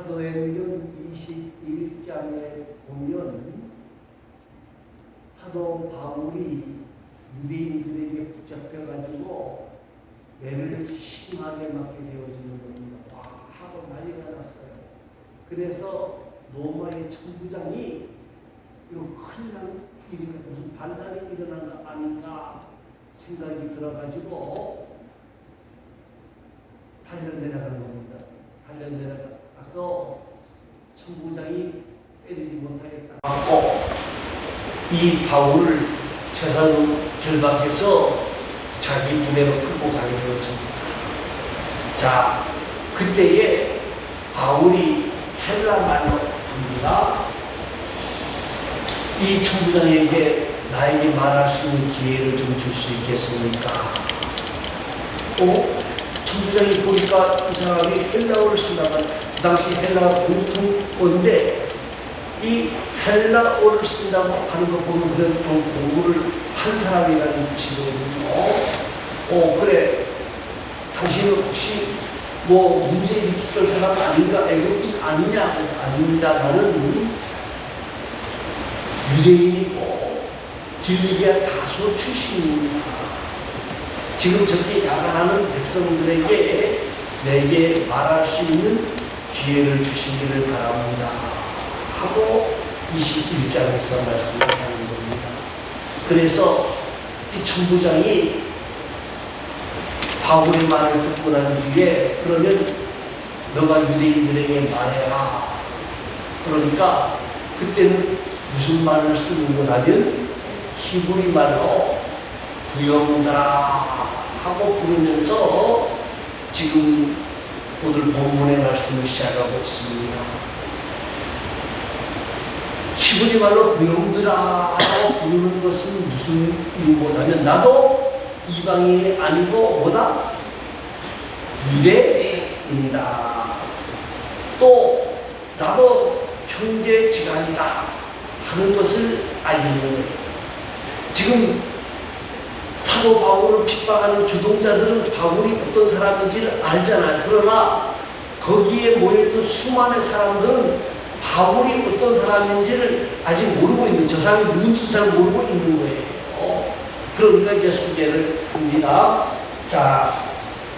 사도행전 21장에 보면 사도 바울이 유대인들에게 붙잡혀가지고 매를 심하게 맞게 되어지는 겁니다. 와 하고 난리가 났어요. 그래서 로마의 천부장이 이거 큰일 난 일인가, 무슨 반란이 일어난 거 아닌가 생각이 들어가지고 달려내려가는 겁니다. 달려내려가서 천부장이 때리지 못하겠다 하고 이 바울을 제사로 결박해서 자기 부대로 끌고 가게 되었습니다. 자, 그때에 바울이 헬라 말로 합니다. 이 천부장에게 나에게 말할 수 있는 기회를 좀 줄 수 있겠습니까? 천부장이 보니까 이 사람이 헬라어를 쓴다면 그 당시 헬라 공통어인데 이 헬라어를 쓴다고 하는 거 보면 그래도 좀 공부를 한 사람이라는 뜻이거든요. 그래. 당신은 혹시 뭐 문제 일으켰던 사람 아닌가? 애국인 아니냐? 아닙니다. 나는 유대인이고 길리기아 다소 출신입니다. 지금 저렇게 야간하는 백성들에게 내게 말할 수 있는 기회를 주시기를 바랍니다. 하고 21장에서 말씀을 하는 겁니다. 그래서 이 천부장이 바울의 말을 듣고 난 뒤에 그러면 너가 유대인들에게 말해라. 그러니까 그때는 무슨 말을 쓰는 거냐면 히브리 말로 부영들아 하고 부르면서 지금 오늘 본문의 말씀을 시작하고 있습니다. 히브리 말로 부영들아 하고 부르는 것은 무슨 이유냐면 나도 이방인이 아니고 뭐다? 유대인이다. 또 나도 형제지간이다 하는 것을 알리는 거예요. 지금 사도 바울을 핍박하는 주동자들은 바울이 어떤 사람인지를 알잖아요. 그러나 거기에 모여있던 수많은 사람들은 바울이 어떤 사람인지를 아직 모르고 있는, 저 사람이 누군지도 잘 모르고 있는 거예요. 그러니까 이제 소개를 합니다. 자,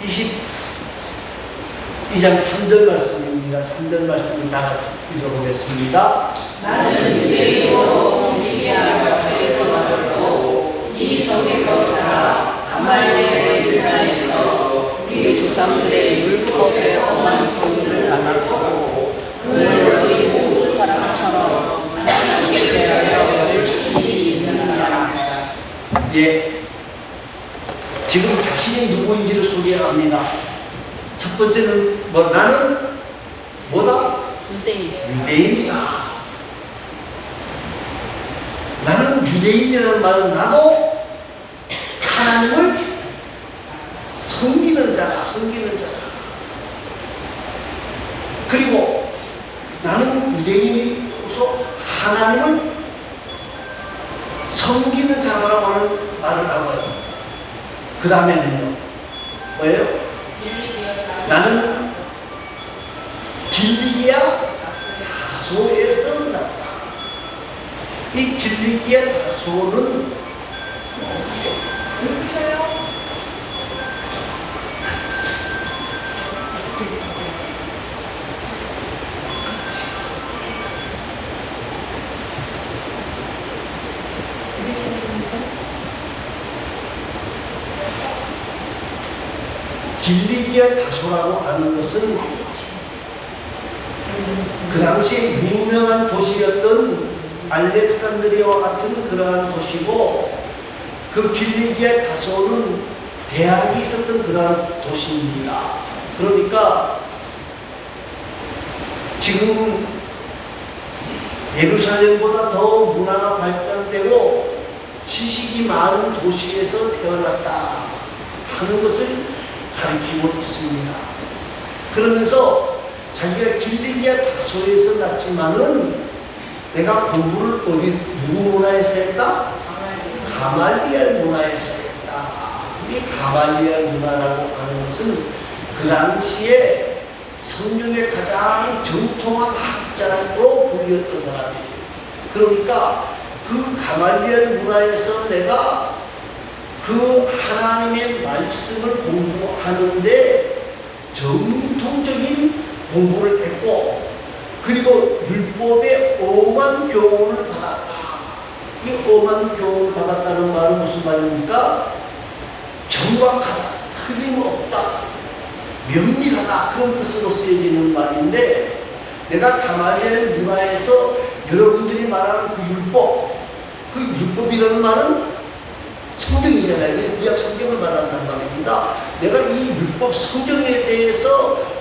22장 3절 말씀입니다. 3절 말씀을 다 같이 읽어보겠습니다. 나는 유대인으로 길리기아 저에서 나왔고 이 성에서 자라 가말리엘의 율라에서 우리 조상들의 율법의 엄한 교훈을 받았고 오늘 너희 모든 사람처럼 하나님께 대하여 열심히 있는 자라. 예, 지금 자신이 누구인지를 소개합니다. 첫 번째는 나는 뭐다? 유대인이다. 나는 유대인이라는 말은 나도 하나님을 섬기는 자라. 그리고 나는 유대인이로서 하나님을 섬기는 자라고 하는 말을 하고요. 그 다음에는요, 뭐예요? 나는 길리기아 다소에서 났다. 이 길리기아 다소는 길리기아 다소라고 하는 것은 그 당시에 유명한 도시였던 알렉산드리아와 같은 그러한 도시고 그 길리기아 다소는 대학이 있었던 그러한 도시입니다. 그러니까 지금 예루살렘보다 더 문화가 발전되고 지식이 많은 도시에서 태어났다 하는 것을 가리키고 있습니다. 그러면서 자기가 길리기아 다소에서 났지만은 내가 공부를 누구 문화에서 했다? 가말리엘 문화에서 했다. 이 가말리엘 문화라고 하는 것은 그 당시에 성경의 가장 정통한 학자로 불렸던 사람이에요. 그러니까 그 가말리엘 문화에서 내가 그 하나님의 말씀을 공부하는데 정통적인 공부를 했고, 그리고 율법의 엄한 교훈을 받았다. 이 엄한 교훈을 받았다는 말은 무슨 말입니까? 정확하다, 틀림없다, 면밀하다, 그런 뜻으로 쓰여지는 말인데, 내가 가말리엘 문화에서 여러분들이 말하는 그 율법이라는 말은 성경이잖아요. 그냥 구약 성경을 말한단 말입니다. 내가 이 율법 성경에 대해서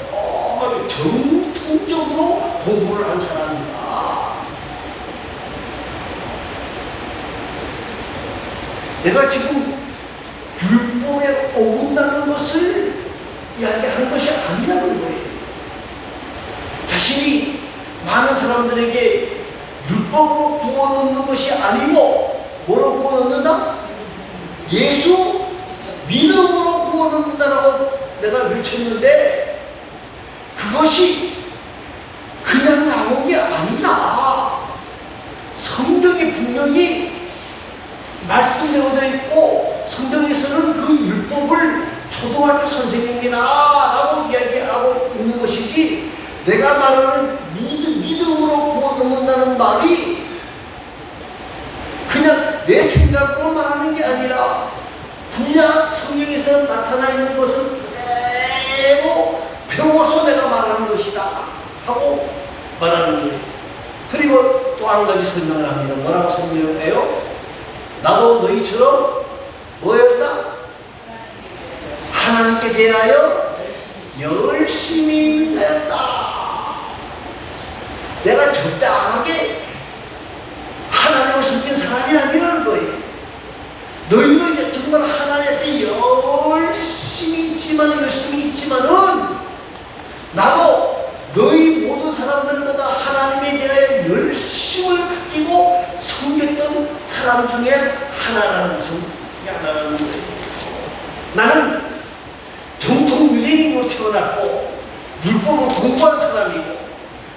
정통적으로 공부를 한 사람이다. 내가 지금 율법에 어긋나는 것을 이야기하는 것이 아니라는 거예요. 자신이 많은 사람들에게 율법으로 부어놓는 것이 아니고 뭐로 부어놓는다? 예수 믿음으로 부어놓는다라고 내가 외쳤는데, 그것이 그냥 나온 게 아니다. 성경이 분명히 말씀되어져 있고, 성경에서는 그 율법을 초등학교 선생님이라고 이야기하고 있는 것이지, 내가 말하는 믿음으로 부어넣는다는 말이 그냥 내 생각으로 말하는 게 아니라 구약 성경에서 나타나 있는 것을 그대로 배워서 내가 말하는 것이다 하고 말하는 거예요. 그리고 또 한 가지 설명을 합니다. 뭐라고 설명을 해요? 나도 너희처럼 뭐였다? 하나님께 대하여 열심히 있는 자였다. 내가 적당하게 하나님을 섬긴 사람이 아니라는 거예요. 너희도 이제 정말 하나님께 열심히 있지만은 나도 너희 모든 사람들보다 하나님에 대하여 열심을 가지고 섬겼던 사람 중에 하나라는 거예요. 나는 정통 유대인으로 태어났고 율법을 공부한 사람이고,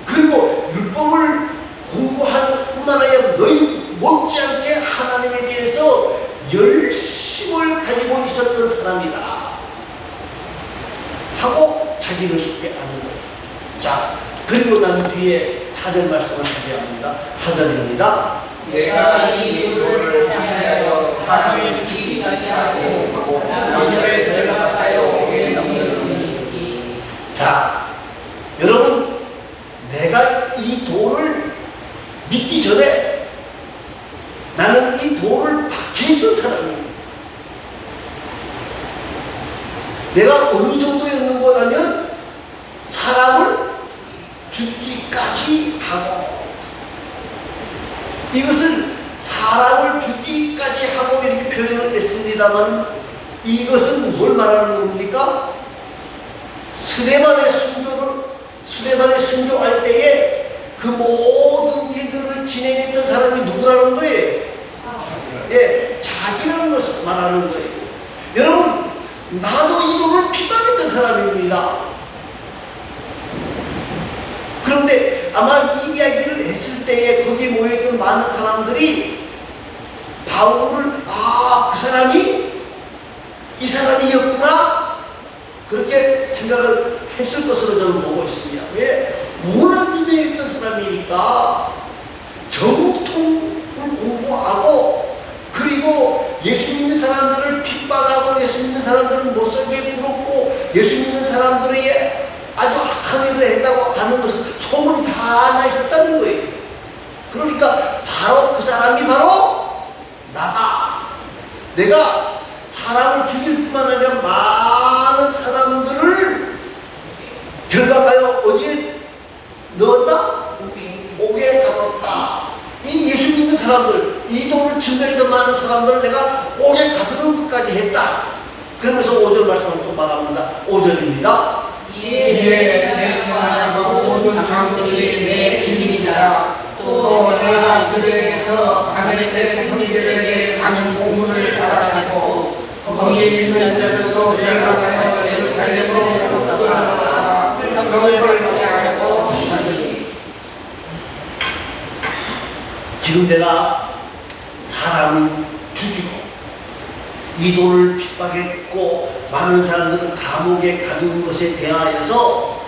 그리고 율법을 공부할 뿐만 아니라 너희 못지않게 하나님에 대해서 열심을 가지고 있었던 사람이다 하고 자기를 소개하는 거예요. 자, 그리고 난 뒤에 4절 말씀을 소개합니다. 4절입니다. 내가 이 율법을 향하여 사람을 죽이기까지 하고 남들을 결박하여 오게 넘기노니. 자, 여러분, 내가 이 도를 믿기 전에 나는 이 도를 박해했던 사람입니다. 내가 어느 정도였는 거라면 사람을 죽기까지 하고, 이것을 사람을 죽기까지 하고 이렇게 표현을 했습니다만, 이것은 뭘 말하는 겁니까? 스데반의 순교할 때에 그 모든 일들을 진행했던 사람이 누구라는 거예요? 예, 자기라는 것을 말하는 거예요. 여러분, 나도 이 도를 핍박했던 사람입니다. 그런데 아마 이 이야기를 했을 때에 거기에 모여있던 많은 사람들이 바울을, 그 사람이 이 사람이었구나, 그렇게 생각을 했을 것으로 저는 보고 있습니다. 왜? 워낙 유명했던 사람이니까 정통을 공부하고, 그리고 예수 믿는 사람들을 핍박하고, 예수 믿는 사람들을 못살게 굴었고, 예수 믿는 사람들에게 아주 악한 일을 했다고 하는 것은 소문이 다 나 있었다는 거예요. 그러니까 바로 그 사람이 바로 나다. 내가 사람을 죽일 뿐만 아니라 많은 사람들을 결박하여 어디에 넣었다? 옥에 가뒀다. 이 예수 믿는 사람들, 이 도를 증거했던 많은 사람들을 내가 옥에 가두는 것까지 했다. 그러면서 5절 말씀을 또 말합니다. 5절입니다. 이에 내 전하고 모든 장들이 내 증인이다. 또 내가 그들에게서 다메섹 형제들에게 많은 공문을 받아가지고 거기에 있는 자들도 결박하여 예루살렘으로 끌어다가 그걸 하려고 하더니 지금 내가 사람을 죽이고 이도를 핍박했고 많은 사람들은 감옥에 가두는 것에 대하여서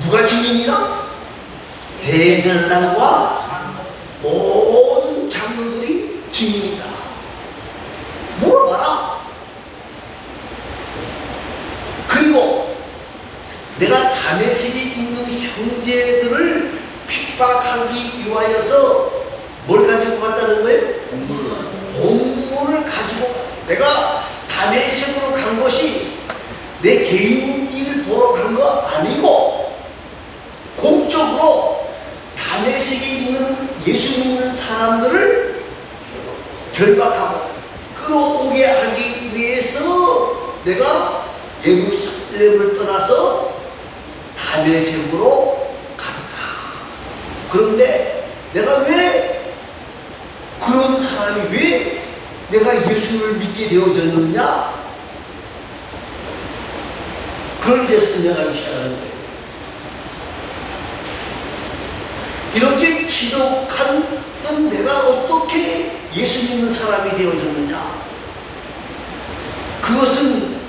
누가 증인이다? 대제사장과 모든 장로들이 증인이다. 물어봐라. 그리고 내가 다메섹에 있는 형제들을 핍박하기 위하여서 뭘 가지고 갔다는 거예요? 공문을 가지고 내가 다메섹으로 간 것이 내 개인 일을 보러 간 거 아니고 공적으로 다메섹에 있는 예수 믿는 사람들을 결박하고 끌어오게 하기 위해서 내가 예루살렘을 떠나서 다메섹으로 갔다. 그런데 내가 왜 그런 사람이 왜 내가 예수를 믿게 되어졌느냐? 그걸 이제 설명하기 시작하는 거예요. 이렇게 지독한 내가 어떻게 예수 믿는 사람이 되어졌느냐? 그것은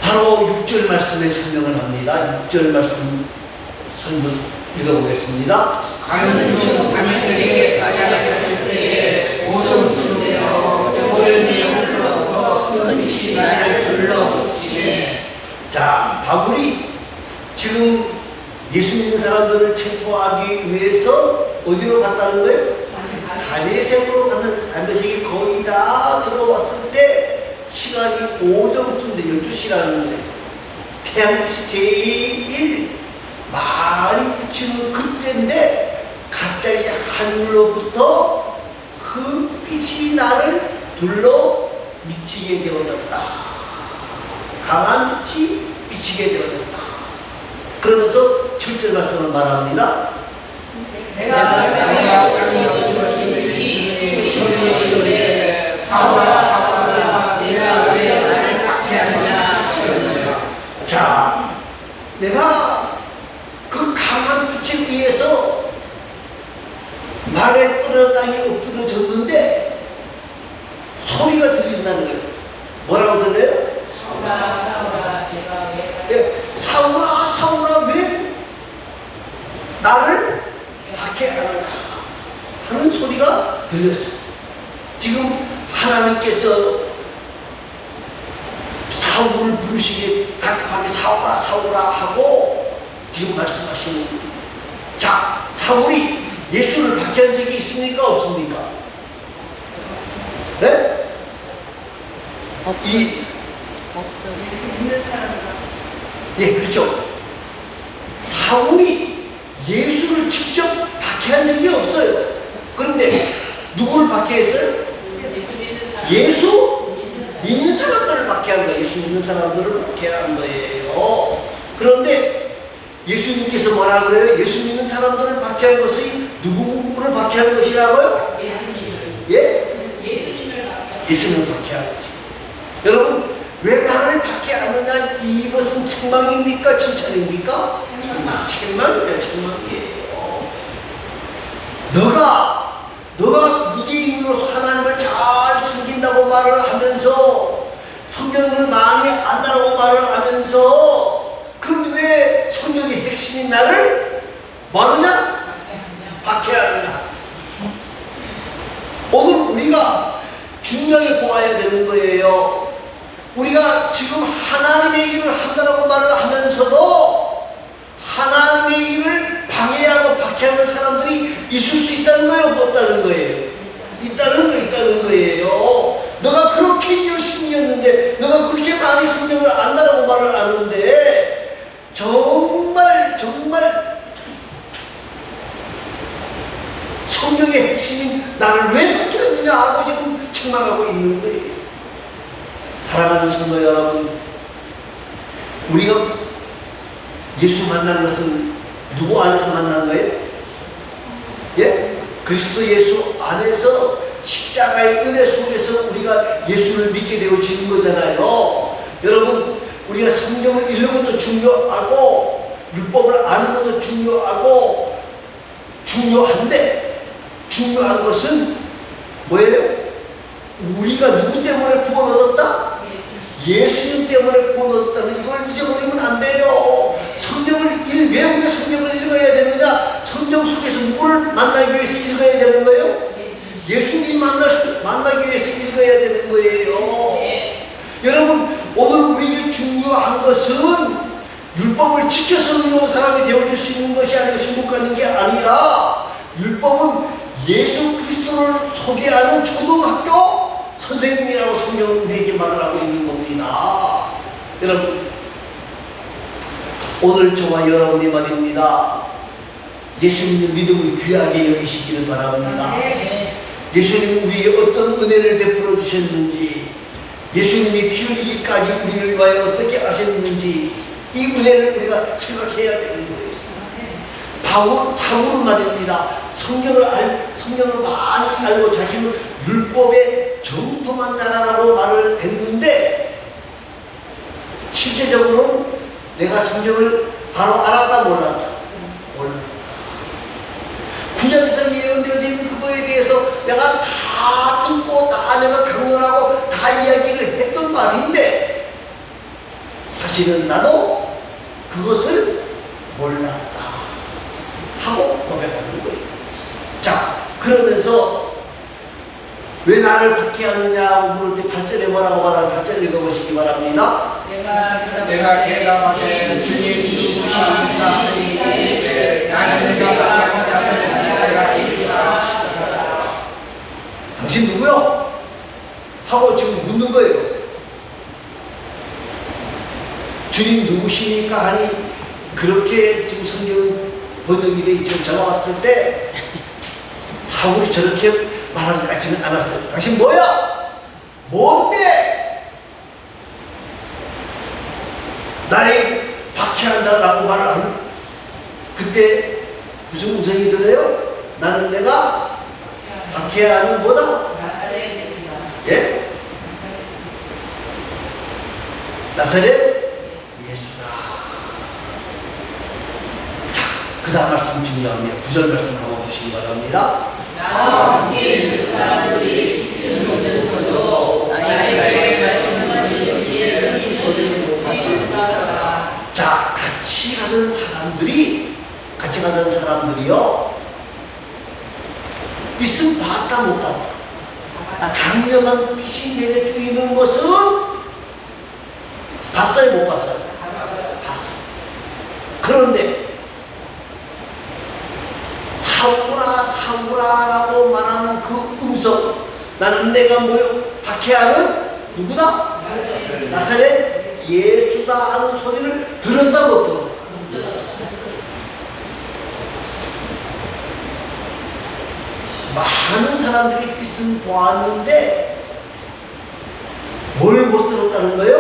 바로 6절 말씀에 설명을 합니다. 6절 말씀 설명 읽어보겠습니다. 가는 중 다메섹에 가야했을 때에 모든 군대여 여호와의 흘러서 큰 빛이 나를 둘러붙이네. 자, 바울이 지금 예수 믿는 사람들을 체포하기 위해서 어디로 갔다는 거예요? 다메섹으로 갔는데 다메섹이 거의 다 들어왔을 때 시간이 오전부터인데 12시라는 거예요. 태양빛이 제일 많이 비치는 그때인데 갑자기 하늘로부터 큰 빛이 나를 둘러 미치게 되어졌다. 강한 빛이 비치게 되어졌다. 그러면서 7절 말씀을 말합니다. 내가 땅에 어디로든지 소리에 사오라 내가 왜 나를 박해하느냐 하셨느냐. 자, 내가 그 강한 빛에 의해서 말에 떨어 땅에 엎드러졌는데 소리가 들린다는 거예요. 뭐라고 들려요? 사오라 내가 왜 예, 사울아 사울아 왜 나를 박해하느냐 하는 소리가 들렸어요. 지금 하나님께서 사울을 부르시기에 다급하게 사울아 사울아 하고 지금 말씀하시는 거예요. 자, 사울이 예수를 박해한 적이 있습니까? 없습니까? 네? 예, 그렇죠. 사울이 예수를 직접 박해한 적이 없어요. 그런데 누구를 박해했어요? 예수 믿는 사람들을 박해한 거예요. 예수 믿는 사람들을 박해한 거예요. 그런데 예수님께서 뭐라 그래요? 예수 믿는 사람들을 박해한 것이 누구를 박해하는 것이라고요? 예? 예수님을 박해한 거죠. 여러분, 왜 나를 박해하느냐? 이것은 책망입니까? 칭찬입니까? 책망이다, 책망이에요. 너가 유대인으로서 하나님을 잘 섬긴다고 말을 하면서 성경을 많이 안다고 말을 하면서 그런데 왜 성경의 핵심인 나를 뭐하느냐? 박해하느냐? 오늘 우리가 중요하게 보아야 되는 거예요. 우리가 지금 하나님의 일을 한다고 말을 하면서도 하나님의 일을 방해하고 박해하는 사람들이 있을 수 있다는 거예요? 없다는 거예요? 있다는 거예요. 너가 그렇게 열심히 했는데, 너가 그렇게 많이 성경을 안다라고 말을 하는데, 정말 성경의 핵심인 나를 왜 박해하느냐 하고 지금 책망하고 있는 거예요. 사랑하는 성도 여러분, 우리가 예수 만난 것은 누구 안에서 만난 거예요? 예? 그리스도 예수 안에서 십자가의 은혜 속에서 우리가 예수를 믿게 되어지는 거잖아요. 여러분, 우리가 성경을 읽는 것도 중요하고 율법을 아는 것도 중요한데 중요한 것은 뭐예요? 우리가 누구 때문에 구원 얻었다? 예수님 때문에 구원 얻었다는 이걸 잊어버리면 안 돼요. 왜 우리가 성경을 읽어야 되느냐? 성경 속에서 누구를 만나기 위해서 읽어야 되는 거예요? 예수님 만나기 위해서 읽어야 되는 거예요. 여러분, 오늘 우리에게 중요한 것은 율법을 지켜서 의로운 사람이 되어줄 수 있는 것이 아니고 신복하는 게 아니라 율법은 예수 그리스도를 소개하는 초등학교 선생님이라고 성경은 우리에게 말을 하고 있는 겁니다. 여러분, 오늘 저와 여러분이 말입니다. 예수님의 믿음을 귀하게 여기시기를 바랍니다. 예수님 우리에게 어떤 은혜를 베풀어 주셨는지, 예수님이 피 흘리기까지 우리를 위하여 어떻게 하셨는지 이 은혜를 우리가 생각해야 되는 거예요. 사울은 말입니다. 성경을 많이 알고 자기는 율법의 정통한 자라고 말을 했는데 실제적으로 내가 성경을 바로 알았다 몰랐다. 구약에서 예언되어 있는 그거에 대해서 내가 다 듣고 다 내가 강론하고 다 이야기를 했던 말인데 사실은 나도 그것을 몰랐다 하고 고백하는 거예요. 자, 그러면서 왜 나를 박해하느냐 물을 때 8절에 뭐라고 말하는 8절 읽어보시기 바랍니다. 내가 대답하되 주님 누구시니까 하니 나는 내가 당신 누구요? 하고 지금 묻는 거예요. 주님 누구시니까 하니 그렇게 지금 성경 번역이 돼 있죠. 제가 왔을 때 사울이 저렇게 말한 것 같지는 않았어요. 당신 뭐야? 뭔데? 나를 박해한다라고 말을 하는 그때 무슨 음성이 들려요? 나는 내가 박해하는 뭐다? 예? 나사렛 예수다. 자, 그 다음 말씀 중요합니다. 9절 말씀 한번 보시기 바랍니다. 나와 함께 있는 사람들이 빛을 보는 것도 나의 말씀을 여기에 보지 못하더라. 자, 같이 가던 사람들이요, 빛은 봤다 못 봤다. 강력한 빛이 내려져 있는 것은 봤어요 못 봤어요? 봤어요. 그런데 사울아라고 말하는 그 음성, 나는 내가 뭐요? 박해하는 누구다? 나사렛 예수다 하는 소리를 들었다 못 들었다? 많은 사람들이 빛은 보았는데 뭘 못 들었다는 거예요?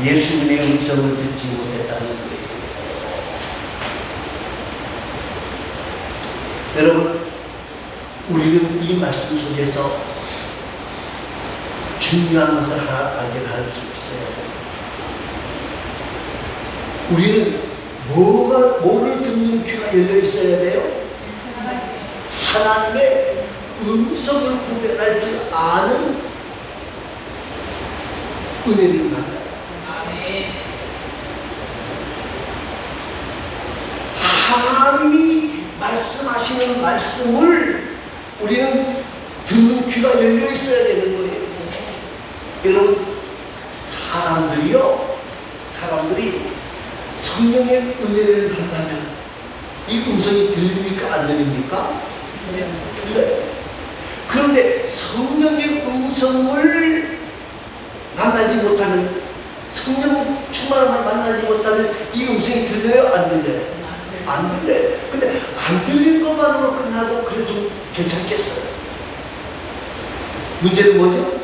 예수님의 음성을 듣지 못했다는 거예요. 여러분, 우리는 이 말씀 속에서 중요한 것을 하나 발견할 수 있어야 됩니다. 우리는 뭐를 듣는 귀가 열려 있어야 돼요? 하나님의 음성을 구별할 줄 아는 은혜를 만나요. 하나님이 말씀하시는 말씀을 우리는 듣는 귀가 열려 있어야 되는 거예요. 여러분, 사람들이 성령의 은혜를 만나면 이 음성이 들립니까? 안 들립니까? 들려요. 그런데 성령의 음성을 만나지 못하는, 성령 충만함을 만나지 못하는 이 음성이 들려요? 안 들려요? 안 들려요. 근데 안 들린 것만으로 끝나도 그래도 괜찮겠어요. 문제는 뭐죠?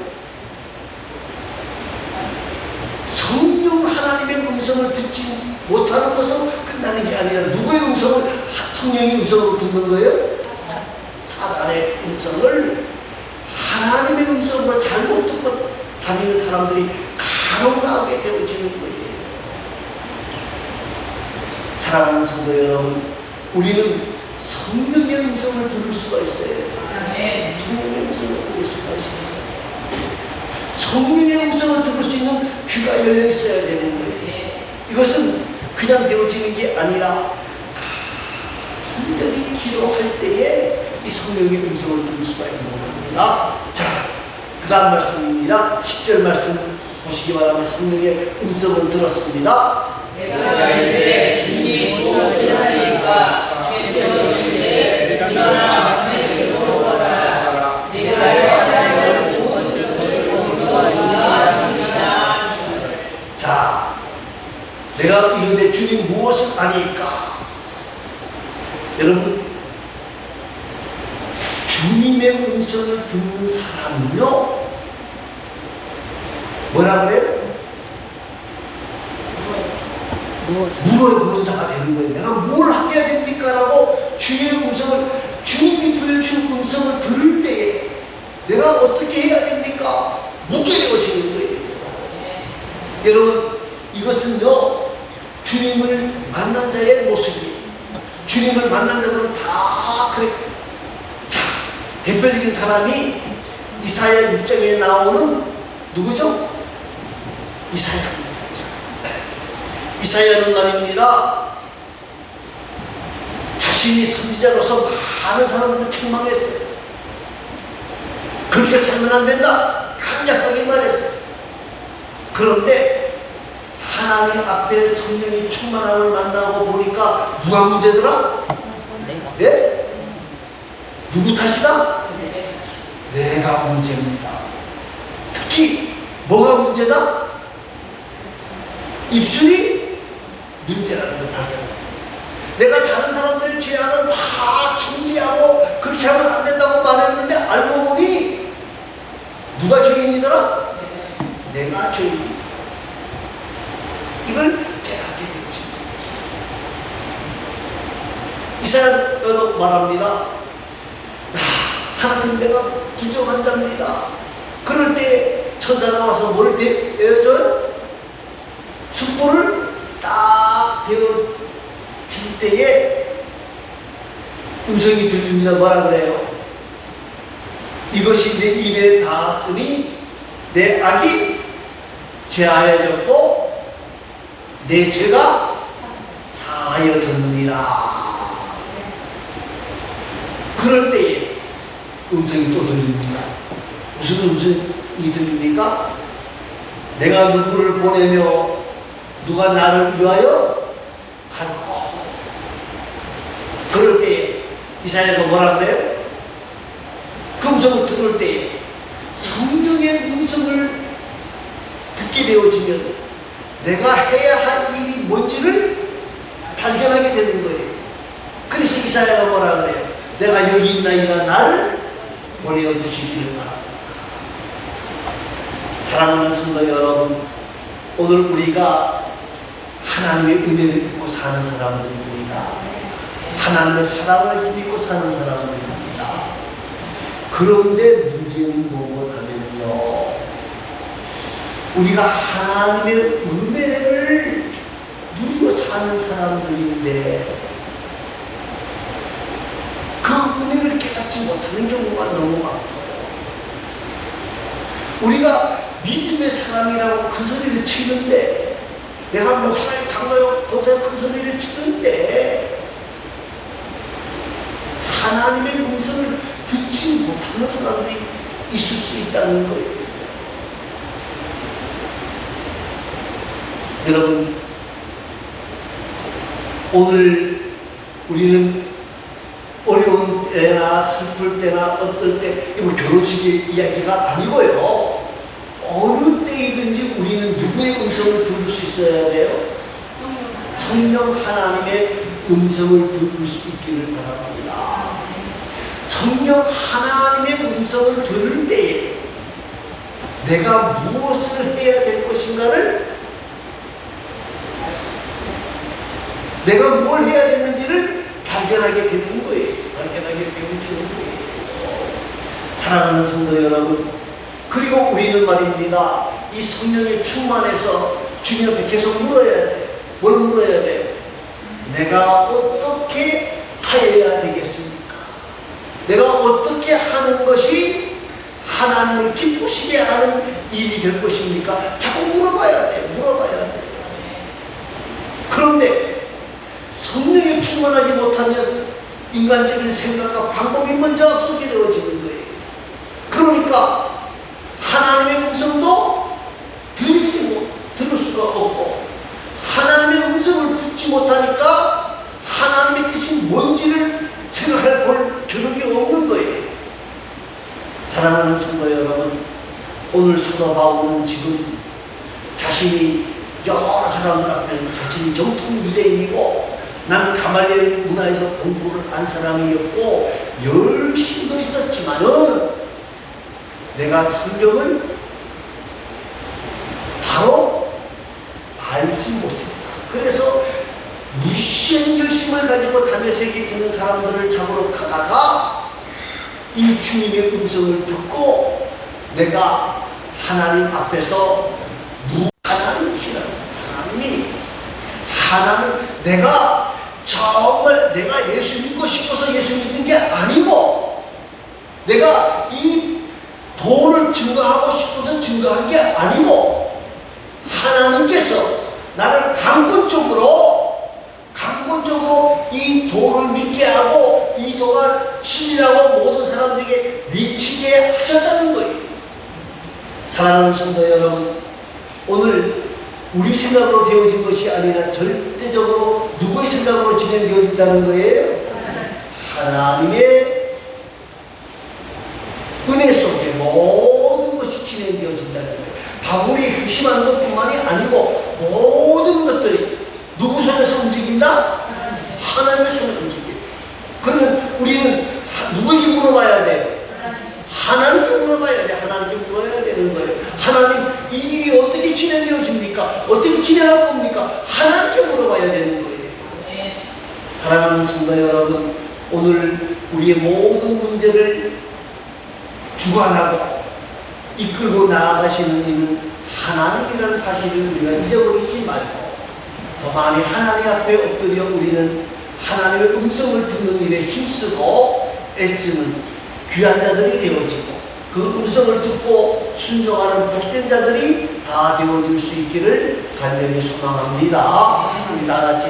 성령 하나님의 음성을 듣지 못하는 것으로 끝나는 게 아니라 누구의 음성을 성령의 음성으로 듣는 거예요? 사단의 음성을 하나님의 음성으로 잘못 듣고 다니는 사람들이 간혹 나오게 되어지는 거예요. 사랑하는 성도 여러분, 우리는 성령의 음성을 들을 수가 있어요. 성령의 음성을 들을 수가 있어요. 성령의 음성을 들을 수 있는 귀가 열려 있어야 되는 거예요. 이것은 그냥 되어지는 게 아니라 간절히 기도할 때에 이 성령의 음성을 들을 수가 있는 겁니다. 자, 그 다음 말씀입니다. 10절 말씀 보시기 바랍니다. 성령의 음성을 들었습니다. 내가 이르되 주님 무엇을 하리까 죄되었으되 일어나 내게로 오라. 내가 말하여 무엇을 거두어이라. 자, 내가 이르되 주님 무엇을 아니까? 여러분, 주님의 음성을 듣는 사람은요, 뭐라 그래요? 물어야 부른 자가 되는 거예요. 내가 뭘 해야 됩니까? 라고 주의 음성을, 주님이 들려주는 음성을 들을 때에 내가 어떻게 해야 됩니까? 묻게 되어지는 거예요. 여러분, 이것은요, 주님을 만난 자의 모습이에요. 주님을 만난 자들은 다 그래요. 자, 대표적인 사람이 이사야 6장에 나오는 누구죠? 이사야입니다. 이사야는 말입니다, 자신이 선지자로서 많은 사람들을 책망했어요. 그렇게 살면 안 된다, 강력하게 말했어요. 그런데 하나님 앞에 성령이 충만함을 만나고 보니까 누가 문제더라? 네? 누구 탓이다? 내가 문제입니다. 특히 뭐가 문제다? 입술이 문제라는 걸 발견합니다. 내가 다른 사람들의 죄악을 막 정죄하고 그렇게 하면 안 된다고 말했는데 알고 보니 누가 죄인이더라? 내가 죄인이다. 이걸 깨닫게 되었지. 이사야도 말합니다. 하나님, 내가 부족한 자입니다. 그럴 때 천사가 와서 뭘 대줘요? 숯불을 딱 대어줄 때에 음성이 들립니다. 뭐라 그래요? 이것이 내 입에 닿았으니 내 악이 제하여졌고 내 죄가 사하여졌느니라. 그럴 때에 음성이 또 들립니다. 무슨 음성이 들립니까? 내가 누구를 보내며 누가 나를 위하여 갈까? 그럴 때 이사야가 뭐라 그래요? 그 음성을 들을 때 성령의 음성을 듣게 되어지면 내가 해야 할 일이 뭔지를 발견하게 되는 거예요. 그래서 이사야가 뭐라 그래요? 내가 여기 있나이다, 나를 보내어 주시기를 바랍니다. 사랑하는 성도 여러분, 오늘 우리가 하나님의 은혜를 믿고 사는 사람들입니다. 하나님의 사랑을 힘입고 사는 사람들입니다. 그런데 문제는 무엇하면요, 우리가 하나님의 은혜를 누리고 사는 사람들인데 그 은혜를 깨닫지 못하는 경우가 너무 많고요. 우리가 믿음의 사람이라고 큰 소리를 치는데, 내가 목사님, 장로요, 권사님 큰 소리를 치는데 하나님의 음성을 듣지 못하는 사람들이 있을 수 있다는 거예요. 여러분, 오늘 우리는 어려운 때나 슬플 때나 어떨 때, 뭐 결혼식의 이야기가 아니고요, 어느 때이든지 우리는 누구의 음성을 들을 수 있어야 돼요? 성령 하나님의 음성을 들을 수 있기를 바랍니다. 성령 하나님의 음성을 들을 때에 내가 무엇을 해야 될 것인가를, 내가 뭘 해야 되는지를 발견하게 되는 거예요. 발견하게 되어지는 거예요. 사랑하는 성도 여러분, 그리고 우리는 말입니다, 이 성령의 충만해서 주님 앞에 계속 물어야 돼. 뭘 물어야 돼? 내가 어떻게 하여야 되겠습니까? 내가 어떻게 하는 것이 하나님을 기쁘시게 하는 일이 될 것입니까? 자꾸 물어봐야 돼. 물어봐야 돼. 그런데 성령이 충만하지 못하면 인간적인 생각과 방법이 먼저 앞서게 되어지는 거예요. 그러니까 하나님의 음성도 들을 수가 없고, 하나님의 음성을 듣지 못하니까 하나님의 뜻이 뭔지를 생각할 볼 겨를이 없는 거예요. 사랑하는 성도 여러분, 오늘 사도 바울은 지금 자신이 여러 사람들 앞에서 자신이 정통 유대인이고 난 가말리엘 문화에서 공부를 한 사람이었고 열심히 있었지만은 내가 성경을 바로 알지 못했다. 그래서 무시한 열심을 가지고 다메섹에 있는 사람들을 잡으러 가다가 이 주님의 음성을 듣고 내가 하나님 앞에서 하나님이시라는 하나님 내가 정말 내가 예수 믿고 싶어서 예수 믿는 게 아니고 내가 이 도를 증거하고 싶어서 증거하는 게 아니고 하나님께서 나를 강권적으로 이 도를 믿게 하고 이 도가 진리라고 모든 사람들에게 미치게 하셨다는 거예요. 사랑하는 성도 여러분, 오늘 우리 생각으로 되어진 것이 아니라 절대적으로 누구의 생각으로 진행되어진다는 거예요? 하나님의 은혜 속에 모든 것이 진행되어진다는 거예요. 바울이 핵심하는 것뿐만이 아니고 모든 것들이 누구 손에서 움직인다? 하나님의 손에 움직여요. 그러면 우리는 누구에게 물어봐야 돼요? 하나님께 물어봐야 돼. 하나님께 물어야 되는 거예요. 하나님, 이 일이 어떻게 진행되어집니까? 어떻게 진행할 겁니까? 하나님께 물어봐야 되는 거예요. 사랑하는 성도 여러분, 오늘 우리의 모든 문제를 주관하고 이끌고 나아가시는 이는 하나님이라는 사실을 우리가 잊어버리지 말고 더 많이 하나님 앞에 엎드려 우리는 하나님의 음성을 듣는 일에 힘쓰고 애쓰는 귀한 자들이 되어지고 그 음성을 듣고 순종하는 복된 자들이 다 되어질 수 있기를 간절히 소망합니다. 우리 다 같이